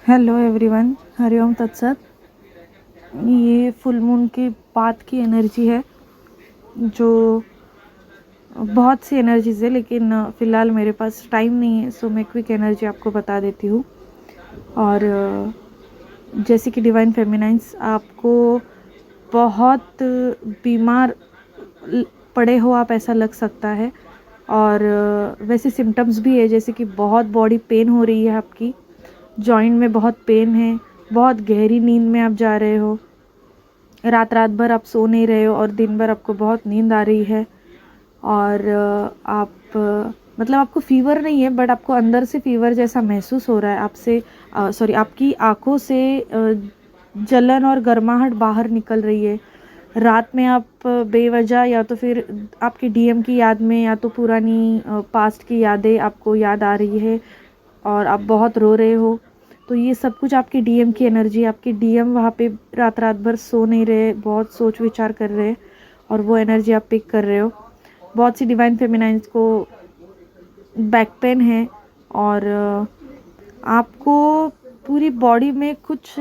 Hello everyone, Hariom तत्सत। ये full moon के बाद की एनर्जी है, जो बहुत सी एनर्जीज है, लेकिन फ़िलहाल मेरे पास टाइम नहीं है, सो मैं क्विक एनर्जी आपको बता देती हूँ। और जैसे कि डिवाइन फेमिनाइंस, आपको बहुत बीमार पड़े हो आप, ऐसा लग सकता है। और वैसे सिम्टम्स भी है, जैसे कि बहुत बॉडी पेन हो रही है आपकी, जॉइंट में बहुत पेन है, बहुत गहरी नींद में आप जा रहे हो, रात रात भर आप सो नहीं रहे हो और दिन भर आपको बहुत नींद आ रही है। और आप मतलब आपको फ़ीवर नहीं है, बट आपको अंदर से फ़ीवर जैसा महसूस हो रहा है। आपसे आपकी आँखों से जलन और गर्माहट बाहर निकल रही है। रात में आप बेवजह, या तो फिर आपकी डीएम की याद में, या तो पुरानी पास्ट की यादें आपको याद आ रही है और आप बहुत रो रहे हो। तो ये सब कुछ आपकी डीएम की एनर्जी, आपकी डीएम वहाँ पे रात रात भर सो नहीं रहे, बहुत सोच विचार कर रहे हैं, और वो एनर्जी आप पिक कर रहे हो। बहुत सी डिवाइन फेमिनाइंस को बैक पेन है, और आपको पूरी बॉडी में कुछ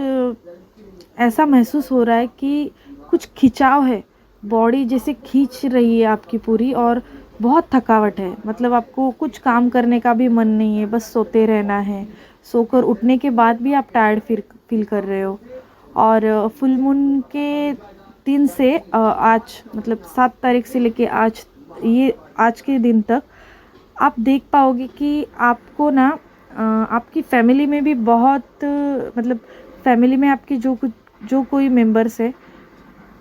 ऐसा महसूस हो रहा है कि कुछ खिंचाव है, बॉडी जैसे खींच रही है आपकी पूरी, और बहुत थकावट है। मतलब आपको कुछ काम करने का भी मन नहीं है, बस सोते रहना है। सोकर उठने के बाद भी आप टायर्ड फील कर रहे हो। और फुल मून के दिन से आज मतलब 7 तारीख से लेके आज के दिन तक आप देख पाओगे कि आपको ना आपकी फैमिली में भी बहुत मतलब फैमिली में आपके जो कोई मेंबर्स है,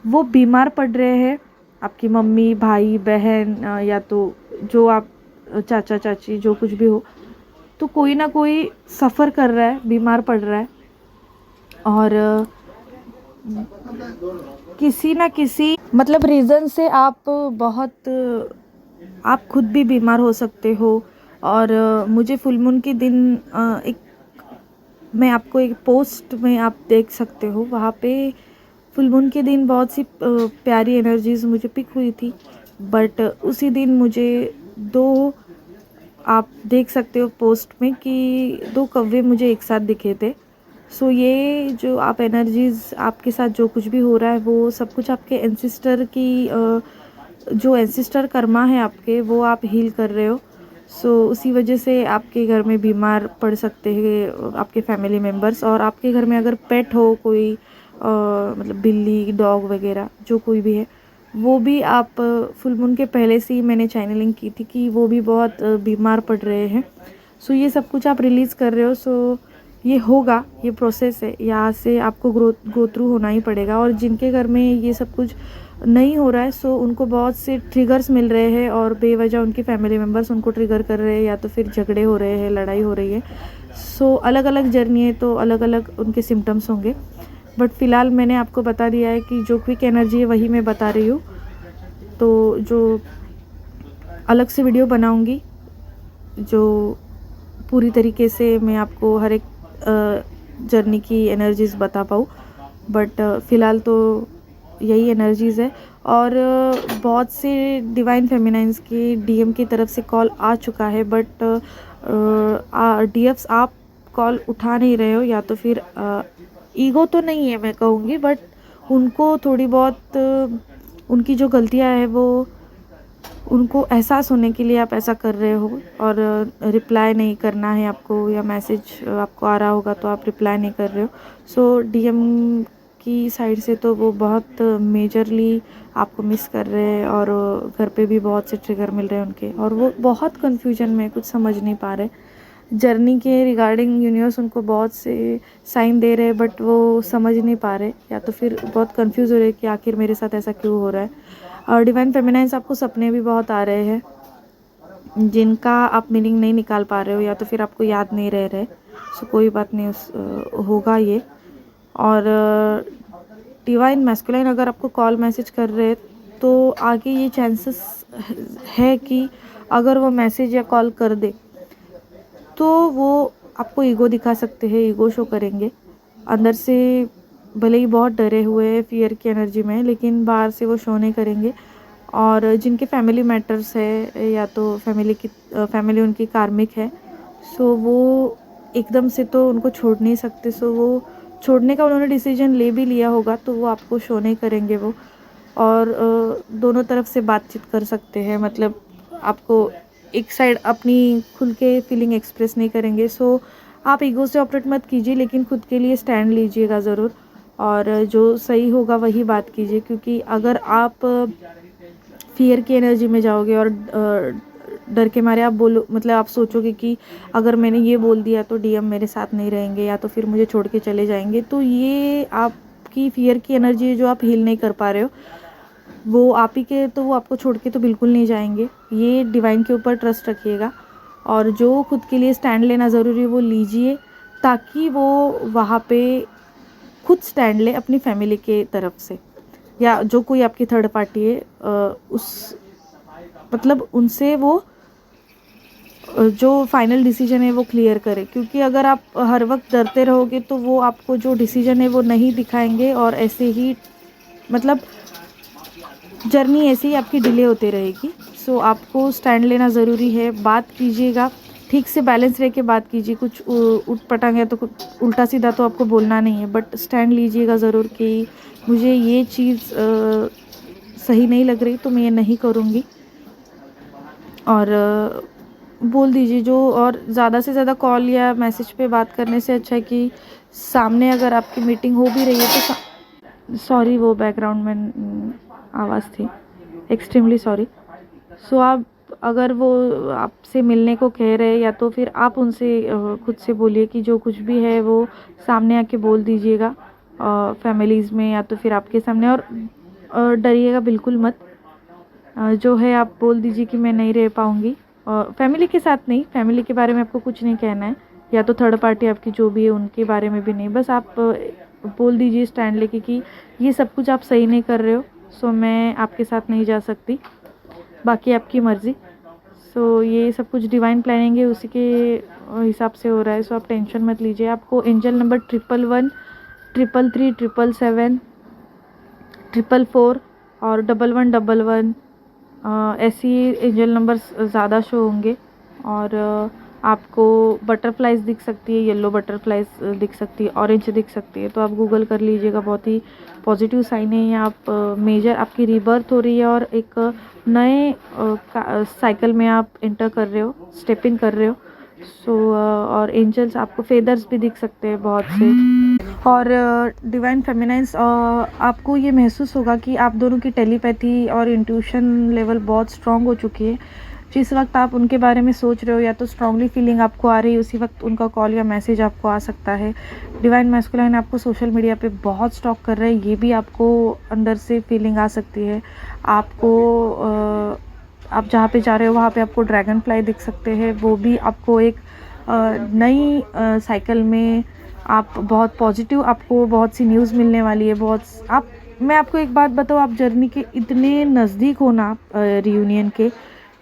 वो बीमार पड़ रहे हैं। आपकी मम्मी, भाई, बहन, या तो जो आप चाचा चाची, जो कुछ भी हो, तो कोई ना कोई सफ़र कर रहा है, बीमार पड़ रहा है। और किसी ना किसी मतलब रीज़न से आप खुद भी बीमार हो सकते हो। और मुझे फुल मून के दिन मैं आपको एक पोस्ट में आप देख सकते हो, वहाँ पे फुल मून के दिन बहुत सी प्यारी एनर्जीज मुझे पिक हुई थी। बट उसी दिन मुझे दो, आप देख सकते हो पोस्ट में कि 2 कौवे मुझे एक साथ दिखे थे। सो ये जो आप एनर्जीज़, आपके साथ जो कुछ भी हो रहा है, वो सब कुछ आपके एंसिस्टर की जो एंसिस्टर कर्मा है आपके, वो आप हील कर रहे हो। सो उसी वजह से आपके घर में बीमार पड़ सकते हैं आपके फैमिली मेम्बर्स। और आपके घर में अगर पेट हो कोई, मतलब बिल्ली, डॉग वगैरह, जो कोई भी है, वो भी आप फुल मून के पहले से ही मैंने चैनलिंग की थी कि वो भी बहुत बीमार पड़ रहे हैं। सो ये सब कुछ आप रिलीज़ कर रहे हो। सो ये होगा, ये प्रोसेस है, यहाँ से आपको गो थ्रू होना ही पड़ेगा। और जिनके घर में ये सब कुछ नहीं हो रहा है, सो उनको बहुत से ट्रिगर्स मिल रहे हैं, और बेवजह उनकी फैमिली मेम्बर्स उनको ट्रिगर कर रहे हैं, या तो फिर झगड़े हो रहे हैं, लड़ाई हो रही है। सो अलग अलग जर्नी है, तो अलग अलग उनके सिम्टम्स होंगे। बट फ़िलहाल मैंने आपको बता दिया है कि जो क्विक एनर्जी है वही मैं बता रही हूँ। तो जो अलग से वीडियो बनाऊँगी, जो पूरी तरीके से मैं आपको हर एक जर्नी की एनर्जीज़ बता पाऊँ। बट फ़िलहाल तो यही एनर्जीज़ है। और बहुत से डिवाइन फेमिनाइंस की डीएम की तरफ से कॉल आ चुका है, बट डीएफ्स आप कॉल उठा नहीं रहे हो, या तो फिर ईगो तो नहीं है मैं कहूँगी, बट उनको थोड़ी बहुत उनकी जो गलतियाँ हैं, वो उनको एहसास होने के लिए आप ऐसा कर रहे हो। और रिप्लाई नहीं करना है आपको, या मैसेज आपको आ रहा होगा तो आप रिप्लाई नहीं कर रहे हो। सो डीएम की साइड से तो वो बहुत मेजरली आपको मिस कर रहे हैं, और घर पे भी बहुत से ट्रिगर मिल रहे हैं उनके, और वो बहुत कन्फ्यूजन में, कुछ समझ नहीं पा रहे जर्नी के रिगार्डिंग। यूनिवर्स उनको बहुत से साइन दे रहे हैं, बट वो समझ नहीं पा रहे, या तो फिर बहुत कंफ्यूज हो रहे कि आखिर मेरे साथ ऐसा क्यों हो रहा है। और डिवाइन फेमिनाइंस, आपको सपने भी बहुत आ रहे हैं, जिनका आप मीनिंग नहीं निकाल पा रहे हो, या तो फिर आपको याद नहीं रह रहे। सो कोई बात नहीं, होगा ये। और डिवाइन मैस्कुलाइन अगर आपको कॉल मैसेज कर रहे हैं, तो आगे ये चांसेस है कि अगर वो मैसेज या कॉल कर दे, तो वो आपको ईगो दिखा सकते हैं, ईगो शो करेंगे अंदर से। भले ही बहुत डरे हुए हैं, फियर की एनर्जी में, लेकिन बाहर से वो शो नहीं करेंगे। और जिनके फैमिली मैटर्स है, या तो फैमिली उनकी कार्मिक है, सो वो एकदम से तो उनको छोड़ नहीं सकते, सो वो छोड़ने का उन्होंने डिसीजन ले भी लिया होगा तो वो आपको शो नहीं करेंगे वो। और दोनों तरफ से बातचीत कर सकते हैं, मतलब आपको एक साइड अपनी खुल के फीलिंग एक्सप्रेस नहीं करेंगे। सो आप ईगो से ऑपरेट मत कीजिए, लेकिन खुद के लिए स्टैंड लीजिएगा ज़रूर, और जो सही होगा वही बात कीजिए। क्योंकि अगर आप फियर की एनर्जी में जाओगे और डर के मारे आप बोलो, मतलब आप सोचोगे कि अगर मैंने ये बोल दिया तो डीएम मेरे साथ नहीं रहेंगे या तो फिर मुझे छोड़ के चले जाएंगे, तो ये आपकी फियर की एनर्जी है जो आप हील नहीं कर पा रहे हो। वो आप ही के, तो वो आपको छोड़ के तो बिल्कुल नहीं जाएंगे। ये डिवाइन के ऊपर ट्रस्ट रखिएगा, और जो खुद के लिए स्टैंड लेना ज़रूरी है वो लीजिए, ताकि वो वहाँ पे खुद स्टैंड ले अपनी फैमिली के तरफ से, या जो कोई आपकी थर्ड पार्टी है उस मतलब उनसे वो जो फाइनल डिसीजन है वो क्लियर करे। क्योंकि अगर आप हर वक्त डरते रहोगे तो वो आपको जो डिसीजन है वो नहीं दिखाएंगे, और ऐसे ही मतलब जर्नी ऐसे ही आपकी डिले होती रहेगी। सो आपको स्टैंड लेना ज़रूरी है। बात कीजिएगा, ठीक से बैलेंस रह के बात कीजिए। कुछ उठ पटांग या तो कुछ उल्टा सीधा तो आपको बोलना नहीं है, बट स्टैंड लीजिएगा ज़रूर कि मुझे ये चीज़ सही नहीं लग रही तो मैं ये नहीं करूँगी, और बोल दीजिए जो। और ज़्यादा से ज़्यादा कॉल या मैसेज पे बात करने से अच्छा है कि सामने अगर आपकी मीटिंग हो भी रही है तो सॉरी, वो बैकग्राउंड में आवाज़ थी, एक्सट्रीमली सॉरी। सो आप अगर वो आपसे मिलने को कह रहे हैं, या तो फिर आप उनसे खुद से बोलिए कि जो कुछ भी है वो सामने आके बोल दीजिएगा, फैमिलीज़ में या तो फिर आपके सामने। और डरिएगा बिल्कुल मत। जो है आप बोल दीजिए कि मैं नहीं रह पाऊँगी, फैमिली के साथ नहीं, फैमिली के बारे में आपको कुछ नहीं कहना है, या तो थर्ड पार्टी आपकी जो भी है उनके बारे में भी नहीं। बस आप बोल दीजिए स्टैंड लेके कि ये सब कुछ आप सही नहीं कर रहे हो, सो मैं आपके साथ नहीं जा सकती, बाकी आपकी मर्ज़ी। सो ये सब कुछ डिवाइन प्लानिंग है, उसी के हिसाब से हो रहा है। सो आप टेंशन मत लीजिए। आपको एंजल नंबर 111, 333, 777, 444 और 1111 ऐसी एंजल नंबर्स ज़्यादा शो होंगे। और आपको बटरफ्लाइज दिख सकती है, येलो बटरफ्लाइज दिख सकती है, ऑरेंज दिख सकती है, तो आप गूगल कर लीजिएगा। बहुत ही पॉजिटिव साइन है ये। आप मेजर आपकी रीबर्थ हो रही है और एक नए साइकिल में आप एंटर कर रहे हो, स्टेप इन कर रहे हो। सो और एंजल्स आपको फेदर्स भी दिख सकते हैं बहुत से। और डिवाइन फेमिनाइंस, आपको ये महसूस होगा कि आप दोनों की टेलीपैथी और इंट्यूशन लेवल बहुत स्ट्रॉन्ग हो चुकी है। जिस वक्त आप उनके बारे में सोच रहे हो या तो स्ट्रांगली फीलिंग आपको आ रही है, उसी वक्त उनका कॉल या मैसेज आपको आ सकता है। डिवाइन मैस्कुलाइन आपको सोशल मीडिया पे बहुत स्टॉक कर रहा है, ये भी आपको अंदर से फीलिंग आ सकती है। आपको आप जहाँ पे जा रहे हो वहाँ पे आपको ड्रैगन फ्लाई दिख सकते हैं, वो भी आपको एक नई साइकिल में आप बहुत पॉजिटिव, आपको बहुत सी न्यूज़ मिलने वाली है। मैं आपको एक बात बताऊँ, आप जर्नी के इतने नज़दीक हो ना रियूनियन के,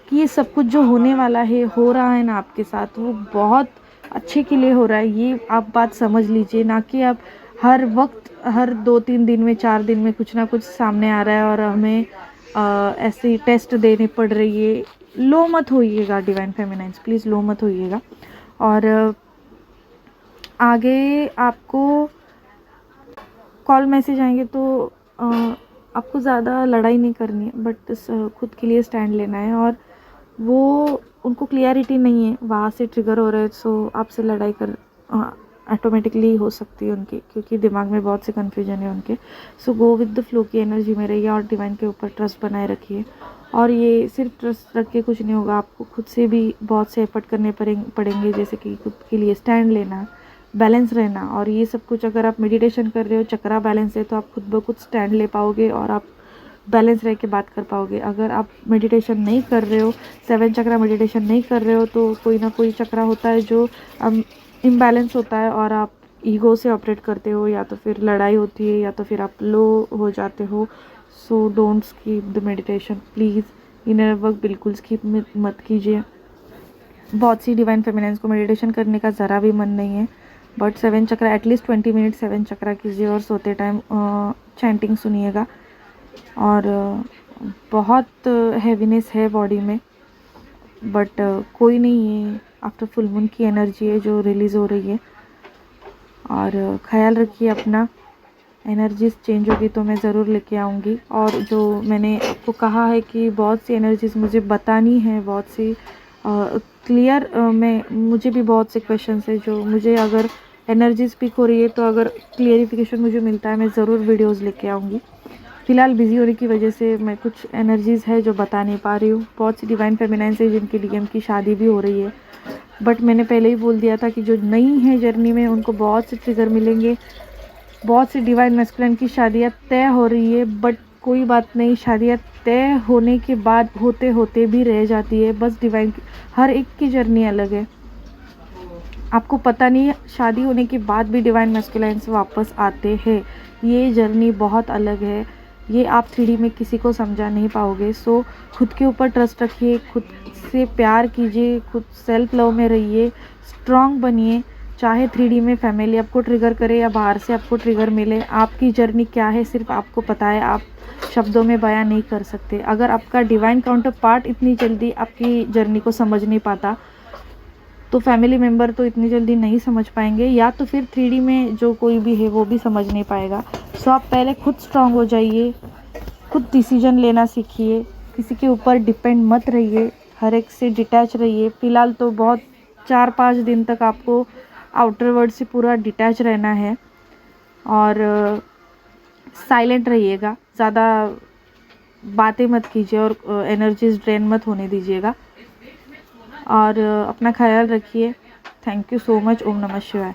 कि ये सब कुछ जो होने वाला है, हो रहा है ना आपके साथ, वो बहुत अच्छे के लिए हो रहा है। ये आप बात समझ लीजिए, ना कि आप हर वक्त हर 2-3 दिन में 4 दिन में कुछ ना कुछ सामने आ रहा है और हमें ऐसे ही टेस्ट देने पड़ रही है। लो मत होइएगा डिवाइन फेमिनाइंस, प्लीज़ लो मत होइएगा। और आगे आपको कॉल मैसेज आएंगे तो आपको ज़्यादा लड़ाई नहीं करनी है, बट खुद के लिए स्टैंड लेना है। और वो उनको क्लियरिटी नहीं है, वहाँ से ट्रिगर हो रहे हैं, सो आपसे लड़ाई कर ऑटोमेटिकली हो सकती है उनकी, क्योंकि दिमाग में बहुत से कन्फ्यूजन है उनके। सो गो विद द फ्लो की एनर्जी में रहिए और डिवाइन के ऊपर ट्रस्ट बनाए रखिए। और ये सिर्फ ट्रस्ट रख के कुछ नहीं होगा, आपको खुद से भी बहुत से एफर्ट करने पड़ेंगे, जैसे कि खुद के लिए स्टैंड लेना, बैलेंस रहना। और ये सब कुछ अगर आप मेडिटेशन कर रहे हो, चक्रा बैलेंस है, तो आप खुद ब खुद स्टैंड ले पाओगे और आप बैलेंस रह के बात कर पाओगे। अगर आप मेडिटेशन नहीं कर रहे हो, 7 चक्रा मेडिटेशन नहीं कर रहे हो, तो कोई ना कोई चक्रा होता है जो इम्बैलेंस होता है और आप ईगो से ऑपरेट करते हो, या तो फिर लड़ाई होती है, या तो फिर आप लो हो जाते हो। So don't skip the meditation please. Inner work बिल्कुल स्किप मत कीजिए। बहुत सी डिवाइन फेमिनाइंस को मेडिटेशन करने का ज़रा भी मन नहीं है, बट 7 चक्रा एटलीस्ट 20 मिनट 7 चक्रा कीजिए और सोते टाइम चैंटिंग सुनिएगा। और बहुत हैवीनेस है बॉडी में, बट कोई नहीं है, आफ्टर फुल मून की एनर्जी है जो रिलीज़ हो रही है। और ख्याल रखिए अपना, एनर्जीज़ चेंज होगी तो मैं ज़रूर लेके आऊँगी। और जो मैंने आपको कहा है कि बहुत सी एनर्जीज़ मुझे बतानी है, बहुत सी क्लियर मुझे भी बहुत से क्वेश्चंस है जो मुझे, अगर एनर्जी स्पीक हो रही है तो अगर क्लियरिफिकेशन मुझे मिलता है मैं ज़रूर वीडियोस लेके आऊँगी। फ़िलहाल बिज़ी होने की वजह से मैं कुछ एनर्जीज़ है जो बता नहीं पा रही हूँ। बहुत सी डिवाइन फेमिनाइन्स है जिनकी डीएम की शादी भी हो रही है, बट मैंने पहले ही बोल दिया था कि जो नई है जर्नी में उनको बहुत से ट्रिगर मिलेंगे। बहुत सी डिवाइन मैस्कुलिन की शादियाँ तय हो रही है, बट कोई बात नहीं, शादियाँ तय होने के बाद होते होते भी रह जाती है। बस डिवाइन की हर एक की जर्नी अलग है। आपको पता नहीं, शादी होने के बाद भी डिवाइन मैस्कुलाइन्स वापस आते हैं। ये जर्नी बहुत अलग है, ये आप 3D में किसी को समझा नहीं पाओगे। सो खुद के ऊपर ट्रस्ट रखिए, खुद से प्यार कीजिए, खुद सेल्फ लव में रहिए, स्ट्रॉन्ग बनिए। चाहे 3D में फैमिली आपको ट्रिगर करे या बाहर से आपको ट्रिगर मिले, आपकी जर्नी क्या है सिर्फ आपको पता है, आप शब्दों में बयां नहीं कर सकते। अगर आपका डिवाइन काउंटर पार्ट इतनी जल्दी आपकी जर्नी को समझ नहीं पाता तो फैमिली मेम्बर तो इतनी जल्दी नहीं समझ पाएंगे, या तो फिर 3D में जो कोई भी है वो भी समझ नहीं पाएगा। सो आप पहले खुद स्ट्रांग हो जाइए, खुद डिसीजन लेना सीखिए, किसी के ऊपर डिपेंड मत रहिए, हर एक से डिटैच रहिए। फ़िलहाल तो बहुत 4-5 दिन तक आपको आउटर वर्ल्ड से पूरा डिटैच रहना है और साइलेंट रहिएगा, ज़्यादा बातें मत कीजिए और एनर्जीज ड्रेन मत होने दीजिएगा। और अपना ख्याल रखिए। Thank you so much. ओम नमः शिवाय।